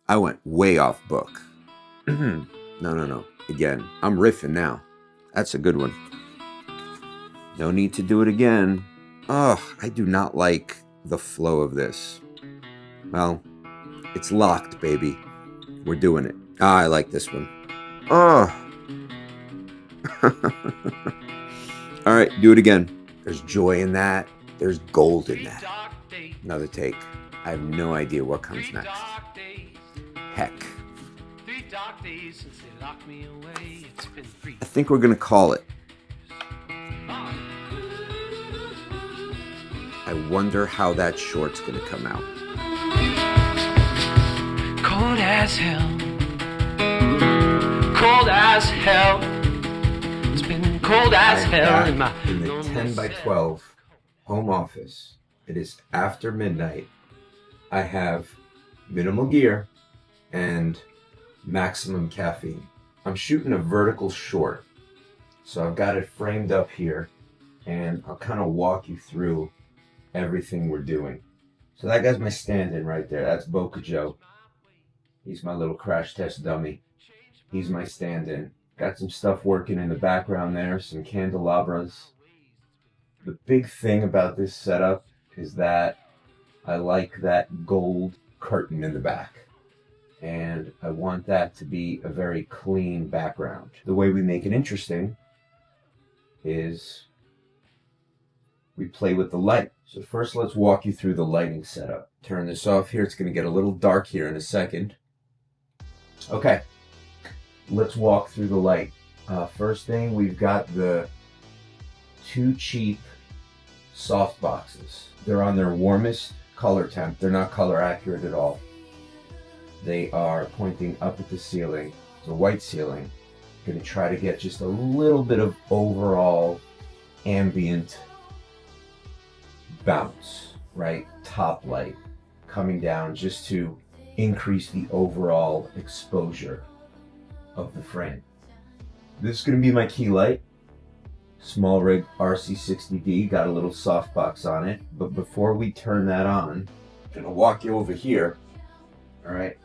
I went way off book. No. Again, I'm riffing now. That's a good one. No need to do it again. Oh, I do not like the flow of this. Well, it's locked, baby. We're doing it. Ah, I like this one. Oh. All right, do it again. There's joy in that. There's gold in that. Another take. I have no idea what comes next. Heck. I think we're gonna call it. I wonder how that short's gonna come out. Cold as hell. Cold as hell. It's been cold as hell in the 10 by 12 home office. It is after midnight. I have minimal gear and maximum caffeine. I'm shooting a vertical short, so I've got it framed up here, and I'll kind of walk you through everything we're doing. So that guy's my stand-in right there. That's Bokeh Joe. He's my little crash test dummy. He's my stand-in. Got some stuff working in the background there, some candelabras. The big thing about this setup is that I like that gold curtain in the back. And I want that to be a very clean background. The way we make it interesting is we play with the light. So first let's walk you through the lighting setup. Turn this off here. It's going to get a little dark here in a second. Okay, let's walk through the light. First thing, we've got the two cheap soft boxes. They're on their warmest color temp. They're not color accurate at all. They are pointing up at the ceiling. It's a white ceiling. Going to try to get just a little bit of overall ambient bounce, right? Top light coming down just to increase the overall exposure of the frame. This is going to be my key light. SmallRig RC60D, got a little softbox on it. But before we turn that on, I'm going to walk you over here. All right.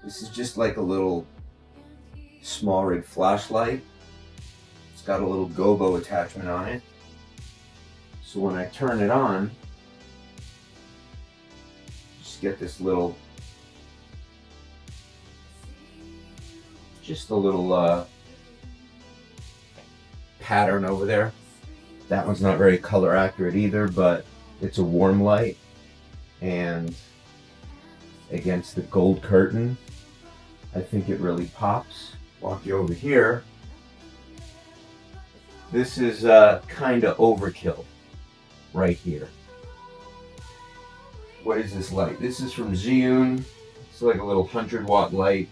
This is just like a little SmallRig flashlight. It's got a little Gobo attachment on it. So when I turn it on, just get this little, just a little pattern over there. That one's not very color accurate either, but it's a warm light, and against the gold curtain, I think it really pops. Walk you over here. This is kind of overkill right here. What is this light? This is from Zhiyun. It's like a little 100-watt light.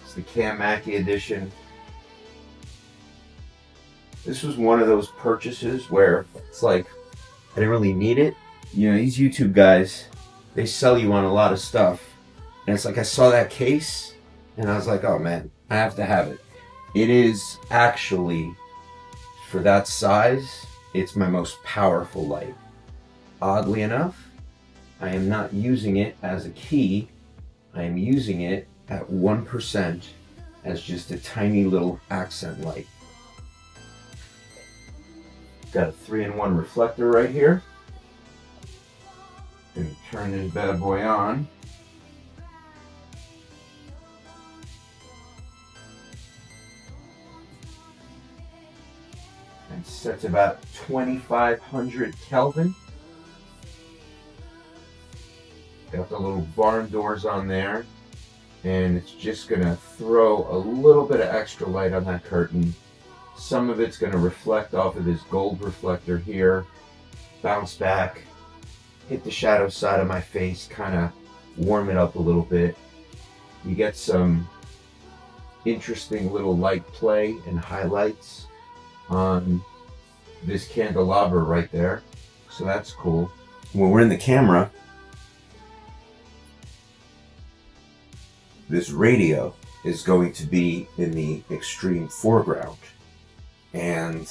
It's the Mackey edition. This was one of those purchases where it's like, I didn't really need it. You know, these YouTube guys, they sell you on a lot of stuff. And it's like, I saw that case and I was like, oh man, I have to have it. It is actually, for that size, it's my most powerful light. Oddly enough, I am not using it as a key. I am using it at 1% as just a tiny little accent light. Got a 3-in-1 reflector right here. Gonna turn this bad boy on. And set to about 2500 Kelvin. Got the little barn doors on there. And it's just gonna throw a little bit of extra light on that curtain. Some of it's gonna reflect off of this gold reflector here, bounce back, hit the shadow side of my face, kind of warm it up a little bit. You get some interesting little light play and highlights on this candelabra right there. So that's cool. When we're in the camera, this radio is going to be in the extreme foreground. And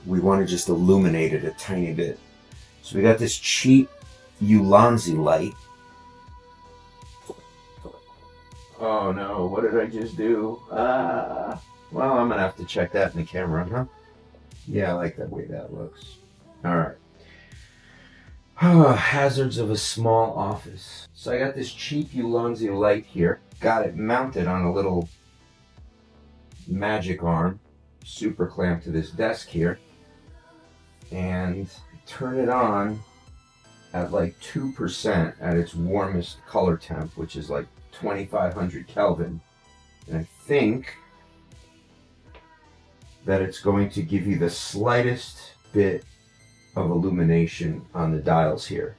we want to just illuminate it a tiny bit. So we got this cheap Ulanzi light. Oh no, what did I just do? Well, I'm gonna have to check that in the camera, huh? Yeah, I like that way that looks. All right. Hazards of a small office. So I got this cheap Ulanzi light here. Got it mounted on a little magic arm, super clamped to this desk here, and turn it on at like 2% at its warmest color temp, which is like 2500 Kelvin. And I think that it's going to give you the slightest bit of illumination on the dials here.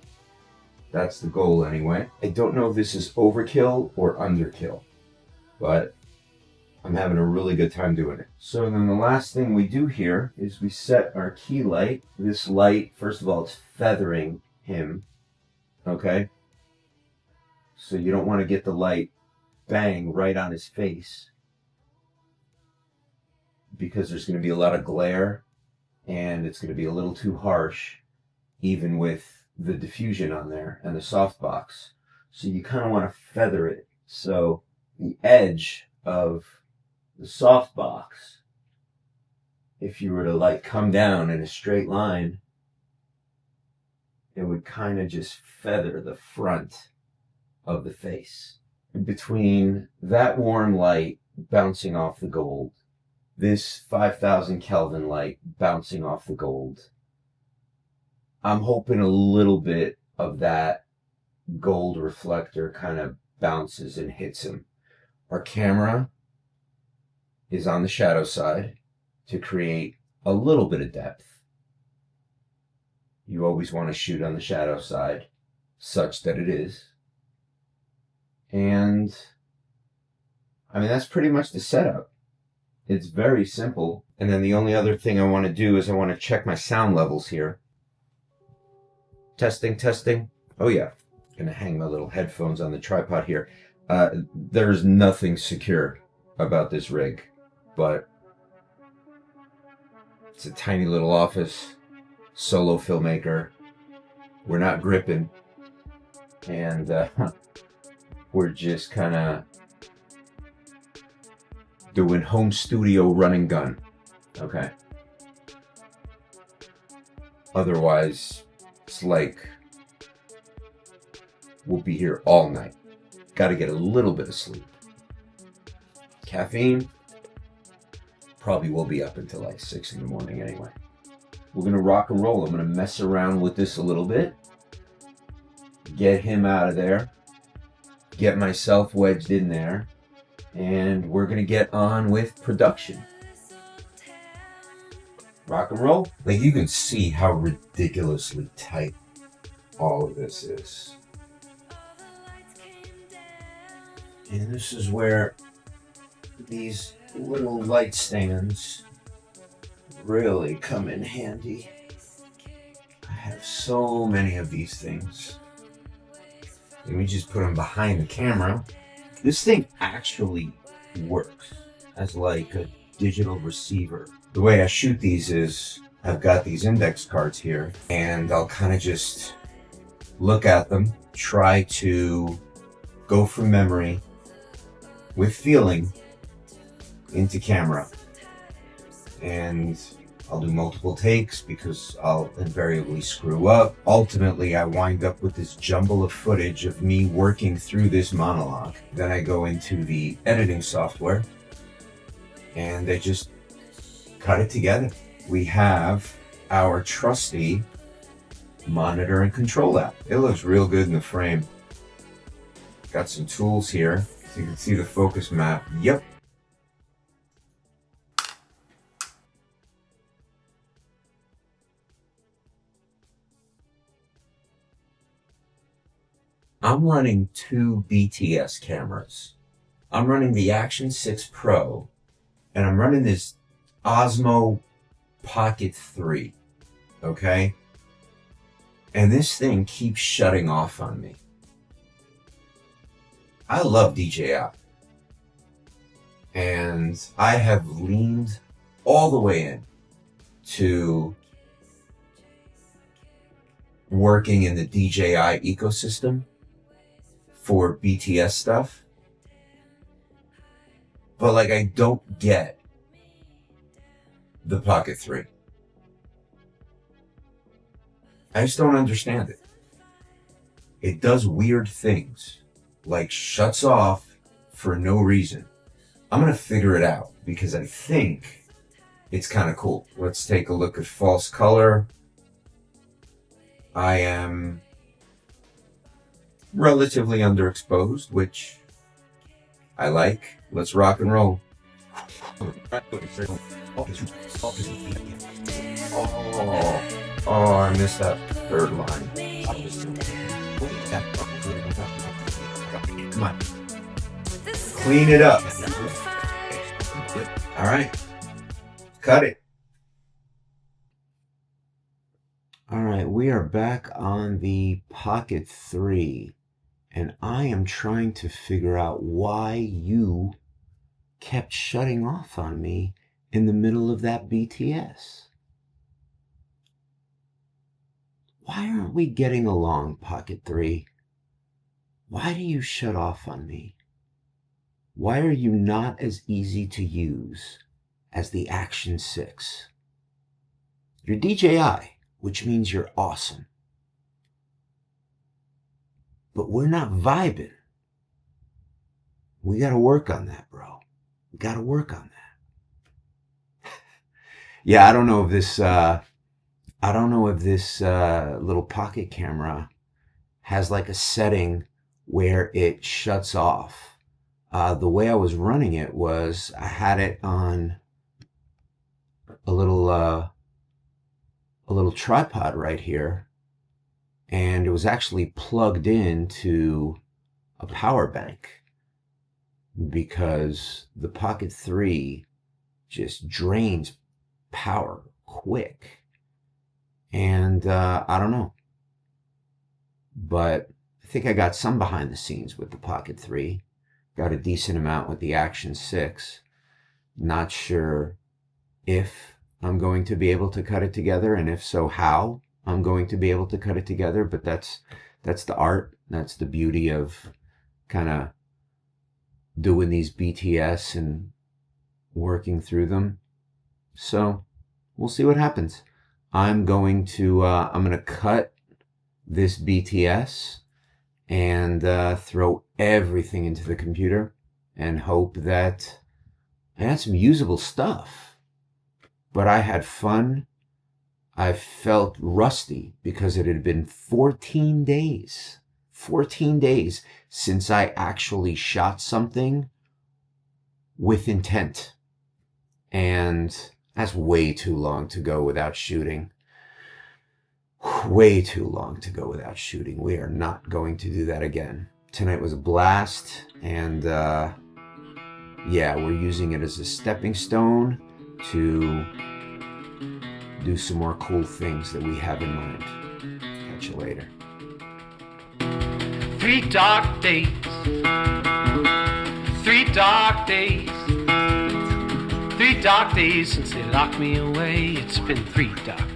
That's the goal anyway. I don't know if this is overkill or underkill, but I'm having a really good time doing it. So then the last thing we do here is we set our key light. This light, first of all, it's feathering him, okay? So you don't want to get the light bang right on his face, because there's going to be a lot of glare and it's going to be a little too harsh, even with the diffusion on there and the softbox. So you kind of want to feather it. So the edge of the softbox, if you were to like come down in a straight line, it would kind of just feather the front of the face. In between that warm light bouncing off the gold, this 5000 Kelvin light bouncing off the gold, I'm hoping a little bit of that gold reflector kind of bounces and hits him. Our camera is on the shadow side to create a little bit of depth. You always want to shoot on the shadow side, such that it is. And I mean, that's pretty much the setup. It's very simple. And then the only other thing I want to do is I want to check my sound levels here. Testing, testing. Oh yeah. Gonna hang my little headphones on the tripod here. There's nothing secure about this rig, but it's a tiny little office, solo filmmaker. We're not gripping, and we're just kind of doing home studio run and gun. Okay. Otherwise, it's like we'll be here all night. Got to get a little bit of sleep. Caffeine, probably will be up until like 6 in the morning anyway. We're going to rock and roll. I'm going to mess around with this a little bit. Get him out of there. Get myself wedged in there. And we're going to get on with production. Rock and roll. Like, you can see how ridiculously tight all of this is. And this is where these little light stands really come in handy. I have so many of these things. Let me just put them behind the camera. This thing actually works as like a digital receiver. The way I shoot these is I've got these index cards here, and I'll kind of just look at them, try to go from memory with feeling into camera. And I'll do multiple takes because I'll invariably screw up. Ultimately, I wind up with this jumble of footage of me working through this monologue. Then I go into the editing software and I just cut it together. We have our trusty monitor and control app. It looks real good in the frame. Got some tools here so you can see the focus map. Yep. I'm running two BTS cameras. I'm running the Action 6 Pro, and I'm running this Osmo Pocket 3, okay? And this thing keeps shutting off on me. I love DJI, and I have leaned all the way in to working in the DJI ecosystem for BTS stuff, But like, I don't get the Pocket 3. I just don't understand it. It does weird things, like shuts off for no reason. I'm gonna figure it out because I think it's kind of cool. Let's take a look at false color. I am relatively underexposed, which I like. Let's rock and roll. Oh, I missed that third line. Come on. Clean it up. All right. Cut it. All right, we are back on the Pocket 3, and I am trying to figure out why you kept shutting off on me in the middle of that BTS. Why aren't we getting along, Pocket 3? Why do you shut off on me? Why are you not as easy to use as the Action 6? You're DJI, which means you're awesome. But we're not vibing. We gotta work on that, bro. We gotta work on that. Yeah, I don't know if this little pocket camera has like a setting where it shuts off. The way I was running it was I had it on a little tripod right here, and it was actually plugged into a power bank because the Pocket 3 just drains power quick. And I don't know, but I think I got some behind the scenes with the Pocket 3. Got a decent amount with the Action 6. Not sure if I'm going to be able to cut it together, and if so, how I'm going to be able to cut it together. But that's the art. That's the beauty of kind of doing these BTS and working through them. So we'll see what happens. I'm going to cut this BTS and throw everything into the computer and hope that I had some usable stuff. But I had fun. I felt rusty because it had been 14 days since I actually shot something with intent. And that's way too long to go without shooting. Way too long to go without shooting. We are not going to do that again. Tonight was a blast, and yeah, we're using it as a stepping stone to do some more cool things that we have in mind. Catch you later. 3 dark days. 3 dark days. 3 dark days since they locked me away. It's been 3 dark days.